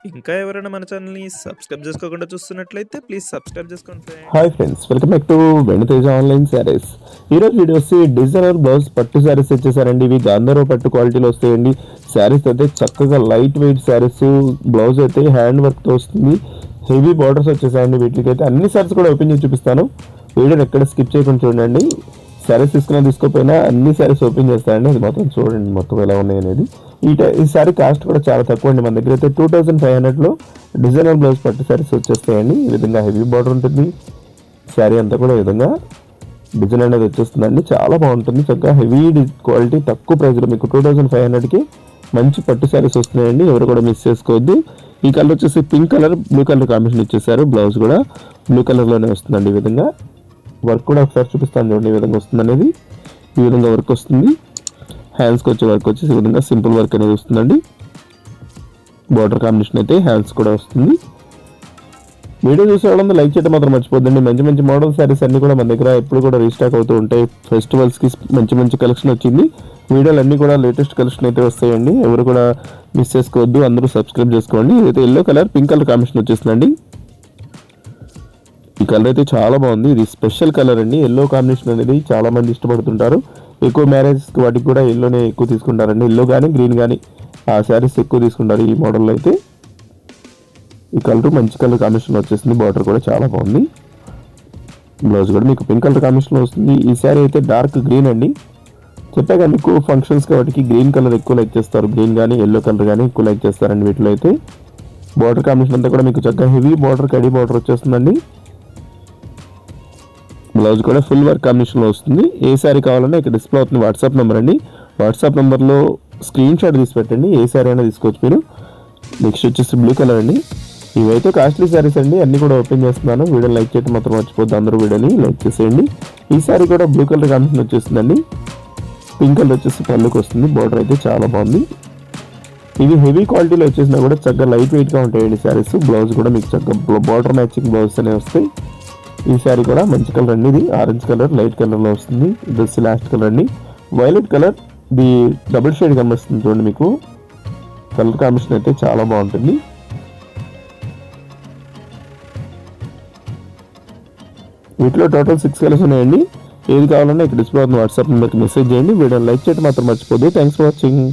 ఇంకా ఎవరైనా మన ఛానల్‌ని సబ్స్క్రైబ్ చేసుకోకుండా చూస్తున్నట్లయితే ప్లీజ్ సబ్స్క్రైబ్ చేసుకోండి friends. Hi friends, welcome back to Venkateja online sarees. ఈరోజు వీడియో వచ్చి డిజైనర్ బ్లౌజ్ పట్టు శారీస్ వచ్చేసారండి. ఇవి గాంధర్వ పట్టు క్వాలిటీలో వస్తాయండి. శారీస్ అయితే చక్కగా లైట్ వెయిట్ శారీస్, బ్లౌజ్ అయితే హ్యాండ్ వర్క్తో వస్తుంది. Heavy borders వచ్చేసాయండి. వీటికైతే అన్ని శారీస్ కూడా ఓపెన్ చేసి చూపిస్తాను. వీడియోని ఎక్కడ స్కిప్ చేయకుండా చూడండి. శారీస్ తీసుకోకపోయినా అన్ని శారీస్ ఓపెన్ చేస్తాయండి. అది మొత్తం చూడండి మొత్తం ఎలా ఉన్నాయి అనేది. ఈ శారీ కాస్ట్ కూడా చాలా తక్కువ అండి. మన దగ్గర అయితే 2500లో డిజైనర్ బ్లౌజ్ పట్టు శారీస్ వచ్చేస్తాయండి. ఈ విధంగా హెవీ బార్డర్ ఉంటుంది. శారీ అంతా కూడా ఈ విధంగా డిజైన్ అనేది వచ్చేస్తుందండి. చాలా బాగుంటుంది. చక్కగా హెవీ క్వాలిటీ తక్కువ ప్రైస్లో మీకు 2500కి మంచి పట్టు శారీస్ వస్తున్నాయండి. ఎవరు కూడా మిస్ చేసుకోవద్దు. ఈ కలర్ వచ్చేసి pink colour, blue colour combination ఇచ్చేసారు. బ్లౌజ్ కూడా బ్లూ కలర్లోనే వస్తుందండి. ఈ విధంగా వర్క్ కూడా ఒకసారి చూపిస్తాను చూడండి. ఈ విధంగా వస్తుంది అనేది. ఈ విధంగా వర్క్ వస్తుంది. హ్యాండ్స్కి వచ్చే వర్క్ వచ్చేసి ఈ విధంగా సింపుల్ వర్క్ అనేది వస్తుందండి. బార్డర్ కాంబినేషన్ అయితే హ్యాండ్స్ కూడా వస్తుంది. వీడియో చూసే వాళ్ళందరూ లైక్ చేయడం మాత్రం మర్చిపోద్దండి. మంచి మంచి మోడల్ శారీస్ అన్ని కూడా మన దగ్గర ఎప్పుడు కూడా రీస్టాక్ అవుతూ ఉంటాయి. ఫెస్టివల్స్కి మంచి మంచి కలెక్షన్ వచ్చింది. వీడియోలు అన్నీ కూడా లేటెస్ట్ కలెక్షన్ అయితే వస్తాయండి. ఎవరు కూడా మిస్ చేసుకోవద్దు. అందరూ సబ్స్క్రైబ్ చేసుకోండి. ఇదైతే yellow colour, pink colour combination వచ్చేస్తుందండి. ఈ కలర్ అయితే చాలా బాగుంది. ఇది స్పెషల్ కలర్ అండి. ఎల్లో కాంబినేషన్ అనేది చాలా మంది ఇష్టపడుతుంటారు. ఎక్కువ మ్యారేజ్కి వాటికి కూడా ఎల్లోనే ఎక్కువ తీసుకుంటారండి. ఎల్లో కానీ గ్రీన్ కానీ ఆ శారీస్ ఎక్కువ తీసుకుంటారు ఈ మోడల్లో అయితే. ఈ కలర్ మంచి కలర్ కాంబినేషన్ వచ్చేసింది. బార్డర్ కూడా చాలా బాగుంది. బ్లౌజ్ కూడా మీకు పింక్ కలర్ కాంబినేషన్లో వస్తుంది. ఈ శారీ అయితే డార్క్ గ్రీన్ అండి. చెప్పాక ఎక్కువ ఫంక్షన్స్కి వాటికి గ్రీన్ కలర్ ఎక్కువ లైక్ చేస్తారు. గ్రీన్ కానీ ఎల్లో కలర్ కానీ ఎక్కువ లైక్ చేస్తారండి వీటిలో అయితే. బార్డర్ కాంబినేషన్ అంతా కూడా మీకు చక్కగా హెవీ బార్డర్, కడి బార్డర్ వచ్చేస్తుందండి. బ్లౌజ్ కూడా ఫుల్ వర్క్ కాంబినేషన్లో వస్తుంది. ఏ శారీ కావాలన్నా ఇక్కడ డిస్ప్లే అవుతుంది వాట్సాప్ నెంబర్ అండి. వాట్సాప్ నెంబర్లో స్క్రీన్ షాట్ తీసి పెట్టండి. ఏ శారీ అయినా తీసుకోవచ్చు మీరు. నెక్స్ట్ వచ్చేసి బ్లూ కలర్ అండి. ఇవైతే కాస్ట్లీ శారీస్ అండి. అన్ని కూడా ఓపెన్ చేస్తున్నాను. వీడియోని లైక్ చేయడం మాత్రం మర్చిపోద్దు. అందరూ వీడియోని లైక్ చేసేయండి. ఈ శారీ కూడా బ్లూ కలర్ కాంబినేషన్ వచ్చేస్తుందండి. పింక్ కలర్ వచ్చేసి పళ్ళుకి వస్తుంది. బార్డర్ అయితే చాలా బాగుంది. ఇవి హెవీ క్వాలిటీలో వచ్చేసినా కూడా చక్కగా లైట్ వెయిట్గా ఉంటాయండి శారీస్. బ్లౌజ్ కూడా మీకు చక్కగా బార్డర్ మ్యాచింగ్ బ్లౌజ్ అనేవి వస్తాయి. ఈ శారీ కూడా మంచి కలర్ అండి. ఇది ఆరెంజ్ కలర్ లైట్ కలర్లో వస్తుంది. ఇది లాస్ట్ కలర్ అండి. వైలెట్ కలర్, ఇది డబుల్ షేడ్ కనిపిస్తుంది చూడండి. మీకు కలర్ కాంబినేషన్ అయితే చాలా బాగుంటుంది. వీటిలో టోటల్ 6 కలర్స్ ఉన్నాయండి. ఏది కావాలన్నా ఇక్కడ డిస్ప్లే అవుతుంది వాట్సాప్ నెంబర్కి మెసేజ్ చేయండి. వీడియోని లైక్ చేయడం మాత్రం మర్చిపోద్దు. Thanks for watching.